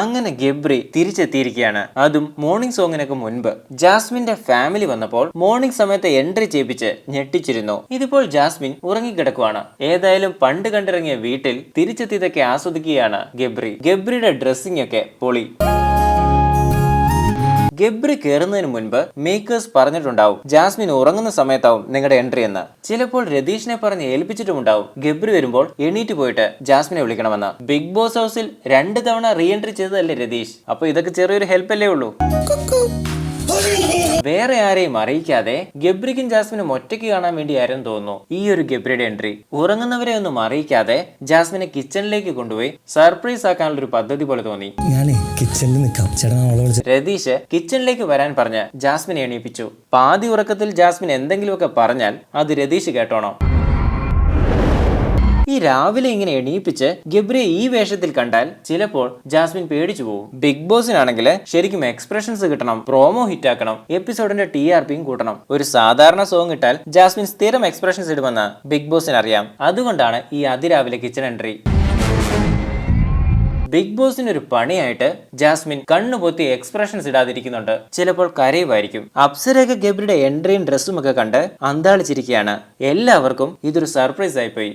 അങ്ങനെ ഗബ്രി തിരിച്ചെത്തിയിരിക്കുകയാണ്, അതും മോർണിംഗ് സോങ്ങിനൊക്കെ മുൻപ്. ജാസ്മിന്റെ ഫാമിലി വന്നപ്പോൾ മോർണിംഗ് സമയത്ത് എൻട്രി ചെയ്യിപ്പിച്ച് ഞെട്ടിച്ചിരുന്നു. ഇതിപ്പോൾ ജാസ്മിൻ ഉറങ്ങിക്കിടക്കുവാണ്. ഏതായാലും പണ്ട് കണ്ടിറങ്ങിയ വീട്ടിൽ തിരിച്ചെത്തിയതൊക്കെ ആസ്വദിക്കുകയാണ് ഗബ്രി. ഗബ്രിയുടെ ഡ്രസ്സിംഗ് ഒക്കെ പൊളി. ഗബ്രി കയറുന്നതിന് മുൻപ് മേക്കേഴ്സ് പറഞ്ഞിട്ടുണ്ടാവും ജാസ്മിൻ ഉറങ്ങുന്ന സമയത്താവും നിങ്ങളുടെ എൻട്രി എന്ന്. ചിലപ്പോൾ രതീഷിനെ പറഞ്ഞ് ഏൽപ്പിച്ചിട്ടുമുണ്ടാവും ഗബ്രി വരുമ്പോൾ എണീറ്റ് പോയിട്ട് ജാസ്മിനെ വിളിക്കണമെന്ന്. ബിഗ് ബോസ് ഹൗസിൽ 2 തവണ റീ എൻട്രി ചെയ്തതല്ലേ രതീഷ്, അപ്പൊ ഇതൊക്കെ ചെറിയൊരു ഹെൽപ്പ് അല്ലേ ഉള്ളൂ. വേറെ ആരെയും അറിയിക്കാതെ ഗബ്രിക്കും ജാസ്മിനും ഒറ്റയ്ക്ക് കാണാൻ വേണ്ടിയായിരുന്നു തോന്നുന്നു ഈ ഒരു ഗബ്രിയുടെ എൻട്രി. ഉറങ്ങുന്നവരെ ഒന്നും അറിയിക്കാതെ ജാസ്മിനെ കിച്ചണിലേക്ക് കൊണ്ടുപോയി സർപ്രൈസ് ആക്കാനുള്ള ഒരു പദ്ധതി പോലെ തോന്നി. രതീഷ് കിച്ചണിലേക്ക് വരാൻ പറഞ്ഞ് ജാസ്മിനെ എണീപ്പിച്ചു. പാതി ഉറക്കത്തിൽ ജാസ്മിൻ എന്തെങ്കിലുമൊക്കെ പറഞ്ഞാൽ അത് രതീഷ് കേട്ടോണം. ഈ രാവിലെ ഇങ്ങനെ എണീപ്പിച്ച് ഗബ്രിയെ ഈ വേഷത്തിൽ കണ്ടാൽ ചിലപ്പോൾ ജാസ്മിൻ പേടിച്ചു പോകും. ബിഗ് ബോസിനാണെങ്കിൽ ശരിക്കും എക്സ്പ്രഷൻസ് കിട്ടണം, പ്രോമോ ഹിറ്റ് ആക്കണം, എപ്പിസോഡിന്റെ TRPയും കൂട്ടണം. ഒരു സാധാരണ സോങ് ഇട്ടാൽ ജാസ്മിൻ സ്ഥിരം എക്സ്പ്രഷൻസ് ഇടുമെന്ന് ബിഗ് ബോസിന് അറിയാം. അതുകൊണ്ടാണ് ഈ അതിരാവിലെ കിച്ചൺ എൻട്രി. ബിഗ് ബോസിനൊരു പണിയായിട്ട് ജാസ്മിൻ കണ്ണുപൊത്തി എക്സ്പ്രഷൻസ് ഇടാതിരിക്കുന്നുണ്ട്. ചിലപ്പോൾ കരയുമായിരിക്കും. അപ്സരയൊക്കെ ഗബ്രിയുടെ എൻട്രിയും ഡ്രസ്സും ഒക്കെ കണ്ട് അന്താളിച്ചിരിക്കുകയാണ്. എല്ലാവർക്കും ഇതൊരു സർപ്രൈസ് ആയിപ്പോയി.